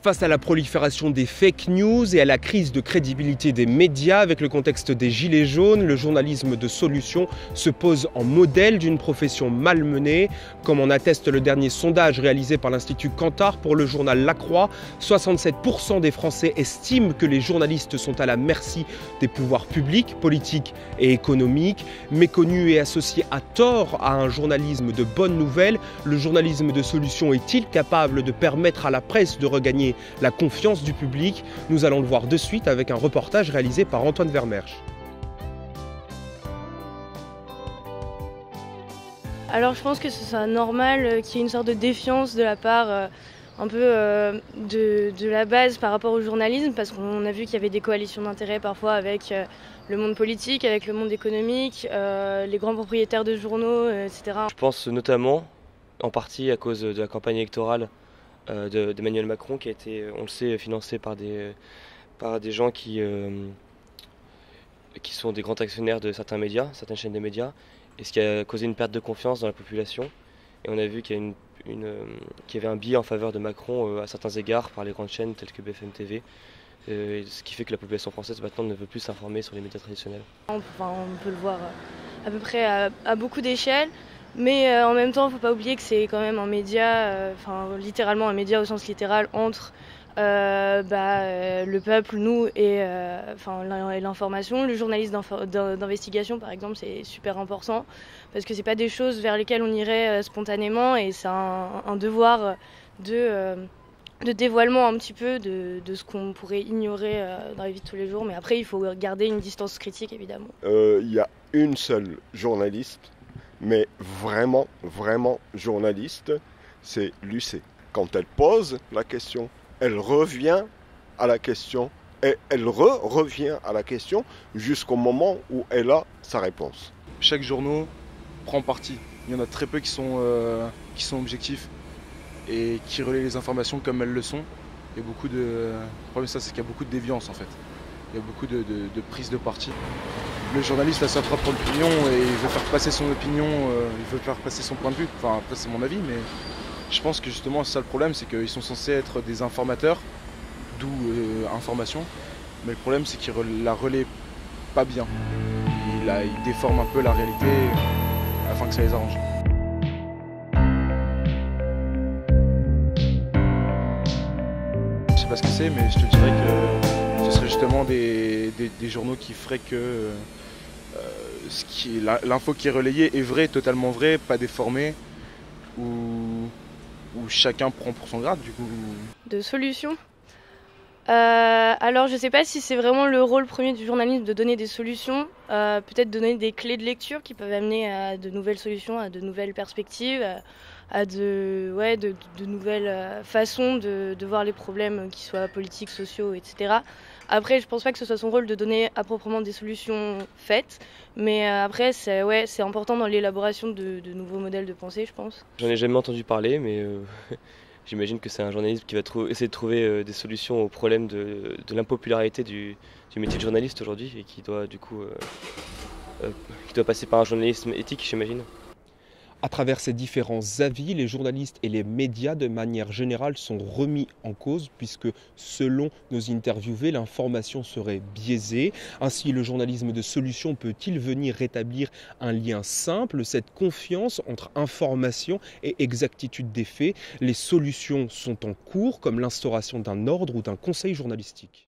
Face à la prolifération des fake news et à la crise de crédibilité des médias avec le contexte des gilets jaunes, le journalisme de solution se pose en modèle d'une profession malmenée. Comme en atteste le dernier sondage réalisé par l'Institut Kantar pour le journal La Croix, 67% des Français estiment que les journalistes sont à la merci des pouvoirs publics, politiques et économiques. Méconnu et associé à tort à un journalisme de bonnes nouvelles, le journalisme de solution est-il capable de permettre à la presse de regagner la confiance du public? Nous allons le voir de suite avec un reportage réalisé par Antoine Vermersch. Alors je pense que ce soit normal qu'il y ait une sorte de défiance de la part un peu de la base par rapport au journalisme, parce qu'on a vu qu'il y avait des coalitions d'intérêts parfois avec le monde politique, avec le monde économique, les grands propriétaires de journaux, etc. Je pense notamment en partie à cause de la campagne électorale d'Emmanuel Macron, qui a été, on le sait, financé par des gens qui sont des grands actionnaires de certains médias, certaines chaînes de médias, et ce qui a causé une perte de confiance dans la population. Et on a vu qu'il y avait un biais en faveur de Macron à certains égards par les grandes chaînes telles que BFM TV, ce qui fait que la population française maintenant ne veut plus s'informer sur les médias traditionnels. On peut le voir à peu près à beaucoup d'échelles. Mais en même temps, il ne faut pas oublier que c'est quand même un média, littéralement un média au sens littéral entre le peuple, nous et l'information. Le journaliste d'investigation, par exemple, c'est super important parce que c'est pas des choses vers lesquelles on irait spontanément, et c'est un devoir de dévoilement un petit peu de ce qu'on pourrait ignorer dans la vie de tous les jours. Mais après, il faut garder une distance critique, évidemment. Il y a une seule journaliste, mais vraiment journaliste, c'est Lucé. Quand elle pose la question, elle revient à la question et elle revient à la question jusqu'au moment où elle a sa réponse. Chaque journal prend parti. Il y en a très peu qui sont objectifs et qui relaient les informations comme elles le sont. Le problème, c'est qu'il y a beaucoup de déviance en fait. Il y a beaucoup de prise de parti. Le journaliste a sa propre opinion et il veut faire passer son opinion, il veut faire passer son point de vue. Enfin, après c'est mon avis, mais je pense que justement c'est ça le problème, c'est qu'ils sont censés être des informateurs, d'où information. Mais le problème, c'est qu'ils la relaient pas bien. Ils déforment un peu la réalité afin que ça les arrange. Je sais pas ce que c'est, mais je te dirais que ce serait justement des journaux qui feraient que l'info qui est relayée est vraie, totalement vraie, pas déformée, où chacun prend pour son grade du coup. De solutions. Alors je sais pas si c'est vraiment le rôle premier du journalisme de donner des solutions, peut-être donner des clés de lecture qui peuvent amener à de nouvelles solutions, à de nouvelles perspectives, à de nouvelles façons de voir les problèmes, qu'ils soient politiques, sociaux, etc. Après, je pense pas que ce soit son rôle de donner à proprement des solutions faites, mais après c'est important dans l'élaboration de nouveaux modèles de pensée, je pense. J'en ai jamais entendu parler, mais j'imagine que c'est un journaliste qui va essayer de trouver des solutions aux problèmes de l'impopularité du métier de journaliste aujourd'hui, et qui doit du coup passer par un journalisme éthique, j'imagine. À travers ces différents avis, les journalistes et les médias de manière générale sont remis en cause puisque selon nos interviewés, l'information serait biaisée. Ainsi, le journalisme de solution peut-il venir rétablir un lien simple, cette confiance entre information et exactitude des faits? Les solutions sont en cours, comme l'instauration d'un ordre ou d'un conseil journalistique.